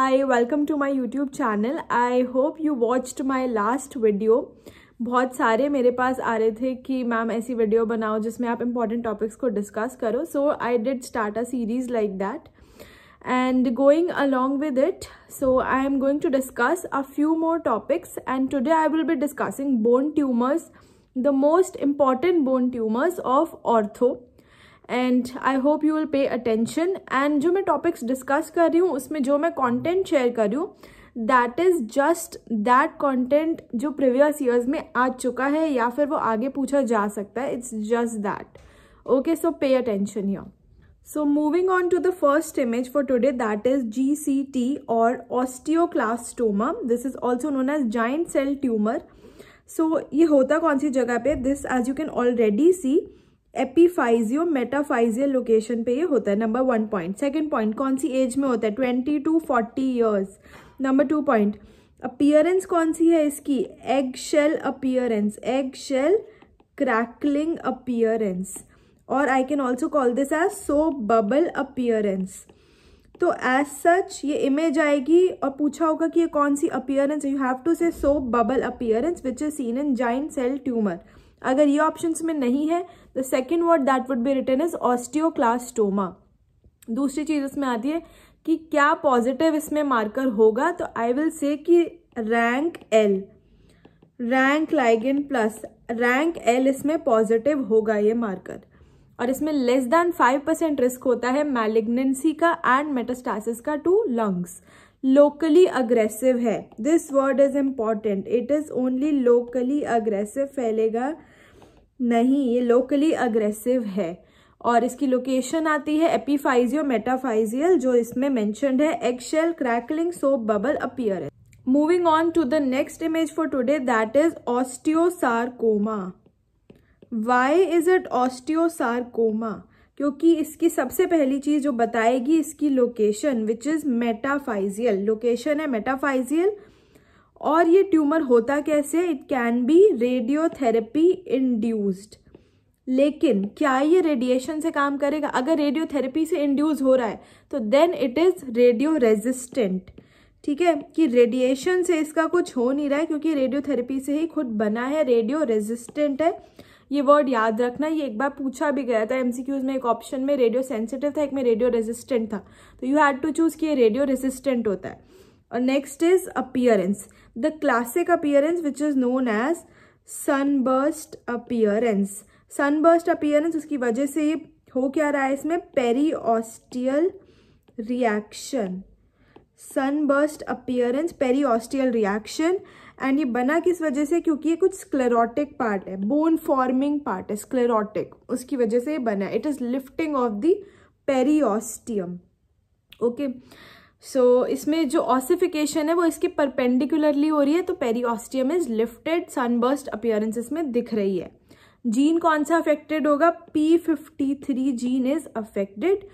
Hi, welcome to my YouTube channel. I hope you watched my last video. बहुत सारे मेरे पास आ रहे थे कि मैम ऐसी वीडियो बनाओ जिसमें आप इम्पॉर्टेंट टॉपिक्स को डिस्कस करो. So I did start a series like that and going along with it, so I am going to discuss a few more topics, and today I will be discussing bone tumors, the most important bone tumors of ortho, and I hope you will pay attention. And जो मैं topics discuss कर रही हूँ उसमें जो मैं content share कर रही हूँ that is just that content जो previous years में आ चुका है या फिर वो आगे पूछा जा सकता है. It's just that. Okay, so pay attention here. So moving on to the first image for today, that is GCT or osteoclastoma. This is also known as giant cell tumor. So ये होता कौन सी जगह पे? This as you can already see epiphysio metaphyseal location पे ये होता है. Number 1 point. Second point कौन सी एज में होता है? 20 to 40 years. Number 2 point appearance कौन सी है इसकी? Egg shell appearance, egg shell crackling appearance, और I can also call this as soap bubble appearance. तो एज सच ये इमेज आएगी और पूछा होगा कि ये कौन सी अपीयरेंस. You have to say soap bubble appearance which is seen in giant cell tumour. अगर ये ऑप्शंस में नहीं है the second word that would be written is osteoclastoma. दूसरी चीज इसमें आती है कि क्या पॉजिटिव इसमें मार्कर होगा. तो आई विल से कि rank L, rank ligand plus rank L इसमें पॉजिटिव होगा ये मार्कर. और इसमें लेस देन 5% रिस्क होता है मैलिग्नेंसी का एंड मेटास्टासिस का टू लंग्स. लोकली अग्रेसिव है. This word is important. It is only locally aggressive, फैलेगा नहीं. ये लोकली अग्रेसिव है और इसकी लोकेशन आती है एपीफाइजियो मेटाफाइजियल जो इसमें मेंशन्ड है. Eggshell crackling soap bubble appearance. Moving on to the next image for today that is osteosarcoma. Why is it osteosarcoma? क्योंकि इसकी सबसे पहली चीज जो बताएगी इसकी location which is metaphyseal. Location है मेटाफाइजियल. और ये ट्यूमर होता कैसे? It can be radiotherapy induced. लेकिन क्या ये रेडिएशन से काम करेगा? अगर रेडियोथेरेपी से इंड्यूस हो रहा है तो then it is radio resistant. ठीक है, कि रेडिएशन से इसका कुछ हो नहीं रहा है क्योंकि रेडियोथेरेपी से ही खुद बना है. रेडियो रेजिस्टेंट है. ये वर्ड याद रखना. ये एक बार पूछा भी गया था एमसीक्यूज में. एक ऑप्शन में रेडियो सेंसिटिव था, एक में रेडियो रेजिस्टेंट था. तो यू हैड टू चूज कि ये रेडियो रेजिस्टेंट होता है. और next is appearance. The classic appearance which is known as sunburst appearance. Sunburst appearance उसकी वजह से ये हो क्या रहा है इसमें? Periosteal reaction. Sunburst appearance, periosteal reaction. And ये बना किस वजह से? क्योंकि ये कुछ स्क्लेरोटिक पार्ट है, बोन फॉर्मिंग पार्ट है स्क्लेरोटिक, उसकी वजह से ये बना है. It is lifting of the periosteum. Okay, so इसमें जो ऑसिफिकेशन है वो इसके परपेंडिकुलरली हो रही है तो पेरीऑस्टियम इज लिफ्टेड. सनबर्स्ट अपीयरेंस इसमें दिख रही है. जीन कौन सा अफेक्टेड होगा? P53 gene is affected.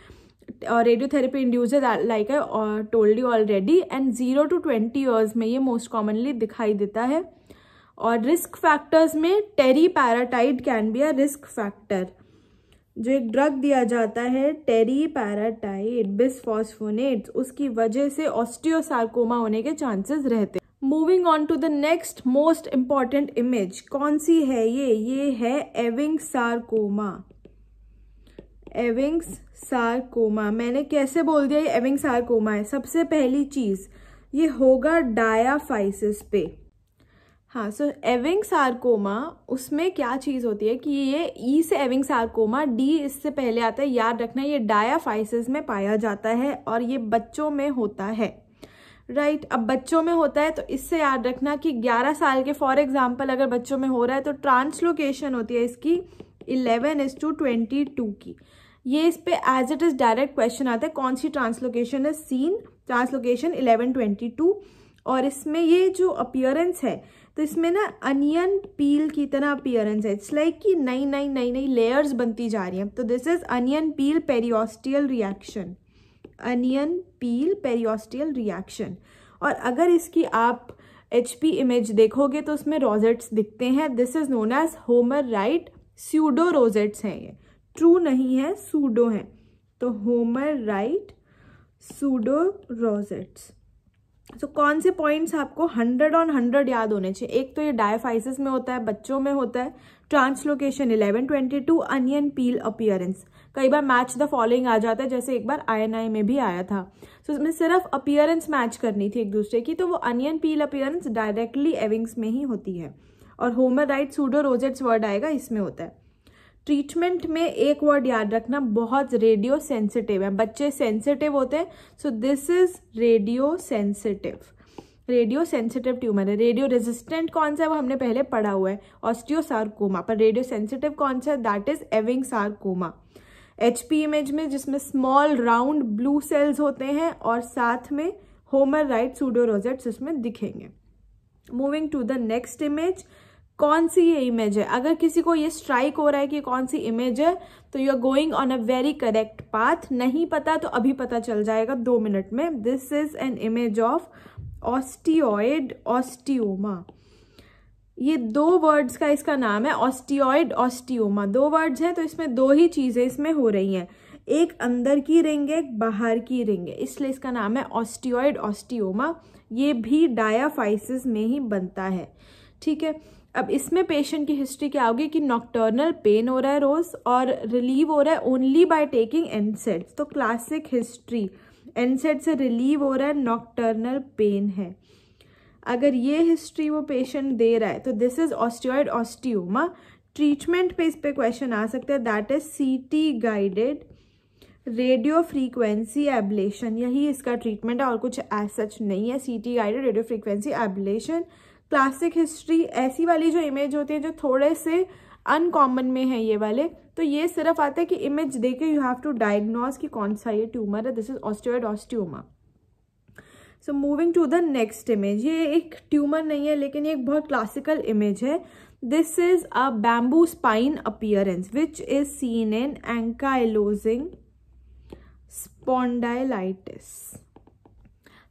Radiotherapy induce like I told you already. And 0 to 20 years में ये मोस्ट कॉमनली दिखाई देता है. और रिस्क फैक्टर्स में teriparatide can be a risk factor. जो एक ड्रग दिया जाता है टेरीपैराटाइड बिसफॉस्फोनेट्स, उसकी वजह से ऑस्टियोसार्कोमा होने के चांसेस रहते हैं. Moving on to the next most important image. कौन सी है ये है एविंग्स सार्कोमा. एविंग्स सार्कोमा. मैंने कैसे बोल दिया ये एविंग्स सार्कोमा है? सबसे पहली चीज ये होगा डायाफाइसिस पे. हाँ, सो एविंग्स सार्कोमा उसमें क्या चीज होती है कि ये ई से एविंग्स सार्कोमा, डी इससे पहले आता है. याद रखना ये डायाफाइसिस में पाया जाता है और ये बच्चों में होता है. राइट, अब बच्चों में होता है तो इससे याद रखना कि 11 साल के फॉर एग्जाम्पल अगर बच्चों में हो रहा है तो ट्रांसलोकेशन होती है इसकी 11:22 की. ये इस पे as it is direct question आता है कौन सी ट्रांसलोकेशन है सीन. ट्रांसलोकेशन 11:22. और इसमें ये जो अपीयरेंस है तो इसमें ना अनियन पील की तरह अपीयरेंस है. इट्स लाइक कि नई नई लेयर्स बनती जा रही हैं. तो this is onion peel periosteal reaction. Onion peel periosteal reaction. और अगर इसकी आप HP इमेज देखोगे तो उसमें रोजेट्स दिखते हैं. This is known as Homer Wright. Pseudo rosettes हैं ये, ट्रू नहीं है, सूडो है. तो होमराइट सूडो रोजेट्स. तो कौन से पॉइंट्स आपको 100 on 100 याद होने चाहिए? एक तो ये डायफाइसिस में होता है, बच्चों में होता है, ट्रांसलोकेशन 1122, अनियन पील अपीयरेंस, कई बार मैच द फॉलोइंग आ जाता है, जैसे एक बार INI में भी आया था। तो इसमें सिर्फ अपीयरेंस मैच करनी थी एक दूसरे की, तो वो अनियन पील अपीयरेंस डायरेक्टली एविंग्स में ही होती है। और Homer right pseudo rosettes word आएगा, इसमें होता है। ट्रीटमेंट में एक वर्ड याद रखना, बहुत रेडियो सेंसिटिव है, बच्चे सेंसिटिव होते हैं, सो this is radio sensitive, radio sensitive tumour है। रेडियो रेजिस्टेंट कौन सा है वो हमने पहले पढ़ा हुआ है, ऑस्टियोसार्कोमा, पर रेडियो सेंसिटिव कौन सा है, that is Ewing sarcoma. HP image में जिसमें स्मॉल राउंड ब्लू सेल्स होते हैं और साथ में होमर राइट सूडो रोजेट्स इसमें दिखेंगे। Moving to the next image, कौन सी ये इमेज है? अगर किसी को ये स्ट्राइक हो रहा है कि कौन सी इमेज है, तो you are going on a very correct path. नहीं पता तो अभी पता चल जाएगा 2 मिनट में। This is an image of osteoid osteoma. ये 2 वर्ड्स का इसका नाम है, ऑस्टियोइड ऑस्टियोमा। 2 वर्ड्स हैं, तो इसमें 2 ही चीजें इसमें हो रही हैं, एक अंदर की रिंग है, एक बाहर की रिंग है, इसलिए इसका नाम है ऑस्टियोइड ऑस्टियोमा। ये भी डायाफाइसिस में ही बनता है, ठीक है। अब इसमें पेशेंट की हिस्ट्री क्या होगी कि नॉक्टर्नल पेन हो रहा है रोज और रिलीव हो रहा है ओनली बाय टेकिंग NSAIDs। तो क्लासिक हिस्ट्री, NSAID से रिलीव हो रहा है, नॉक्टर्नल पेन है। अगर ये हिस्ट्री वो पेशेंट दे रहा है तो this is osteoid osteoma. Treatment पे इस पे क्वेश्चन आ सकते हैं, that is CT guided radio frequency ablation, यही इसका ट्रीटमेंट है और कुछ एज सच नहीं है। CT guided radio frequency ablation. Classic history, ऐसी वाली जो इमेज होती है जो थोड़े से अनकॉमन में है ये वाले, तो ये सिर्फ आता है कि इमेज देके यू हैव टू डायग्नोज कि कौन सा ये ट्यूमर है। This is osteoid osteoma. So moving to the next image, ये एक ट्यूमर नहीं है लेकिन ये एक बहुत क्लासिकल इमेज है। This is a bamboo spine appearance which is seen in ankylosing spondylitis.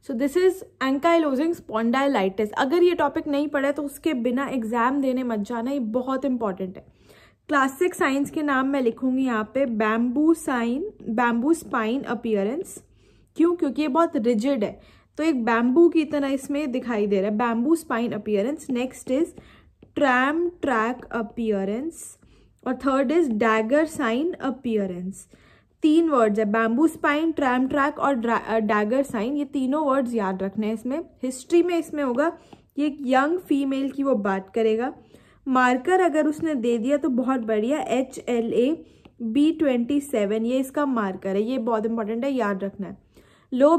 So this is ankylosing spondylitis. अगर ये टॉपिक नहीं पढ़ा तो उसके बिना एग्जाम देने मत जाना, ये बहुत इंपॉर्टेंट है। क्लासिक साइंस के नाम मैं लिखूंगी यहाँ पे, बैम्बू स्पाइन अपीयरेंस। क्यों? क्योंकि ये बहुत रिजिड है, तो एक बैम्बू की तरह इसमें दिखाई दे रहा है, bamboo spine appearance. Next is tram track appearance और third is dagger sign appearance. 3 words है, बैम्बू स्पाइन, ट्रैम ट्रैक और डैगर साइन, ये तीनों वर्ड्स याद रखने हैं इसमें। हिस्ट्री में इसमें होगा कि एक यंग फीमेल की वो बात करेगा। मार्कर अगर उसने दे दिया तो बहुत बढ़िया, HLA-B27 ये इसका मार्कर है, ये बहुत इंपॉर्टेंट है, याद रखना है। लो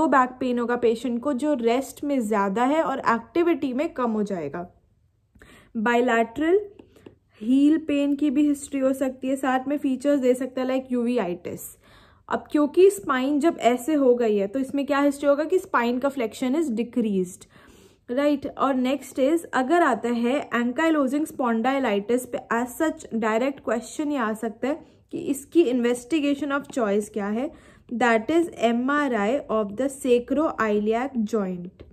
बैक पेन होगा पेशेंट को जो रेस्ट में ज्यादा है और एक्टिविटी में कम हो जाएगा। बायलैटरल हील पेन की भी हिस्ट्री हो सकती है, साथ में फीचर्स दे सकता है लाइक यूवीआइटिस। अब क्योंकि स्पाइन जब ऐसे हो गई है तो इसमें क्या हिस्ट्री होगा कि स्पाइन का फ्लेक्शन इज डिक्रीज्ड, राइट। और नेक्स्ट इज, अगर आता है एंकाइलोजिंग स्पॉन्डाइलाइटिस पे एज सच डायरेक्ट क्वेश्चन ये आ सकता है कि इसकी इन्वेस्टिगेशन ऑफ चॉइस क्या है, that is MRI of the sacroiliac joint.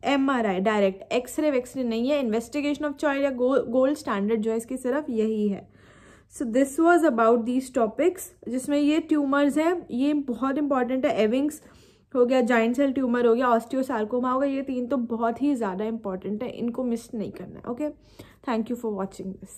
MRI direct, X-ray वेक्सरे नहीं है, इन्वेस्टिगेशन ऑफ चॉइस या गोल्ड स्टैंडर्ड जो है इसकी सिर्फ यही है। So this was about these topics, जिसमें ये ट्यूमर्स हैं, ये बहुत इंपॉर्टेंट है। एविंग्स हो गया, जाइंट सेल ट्यूमर हो गया, ऑस्टियोसार्कोमा हो गया, ये 3 तो बहुत ही ज़्यादा इंपॉर्टेंट है, इनको मिस नहीं करना है। Okay, thank you for watching this.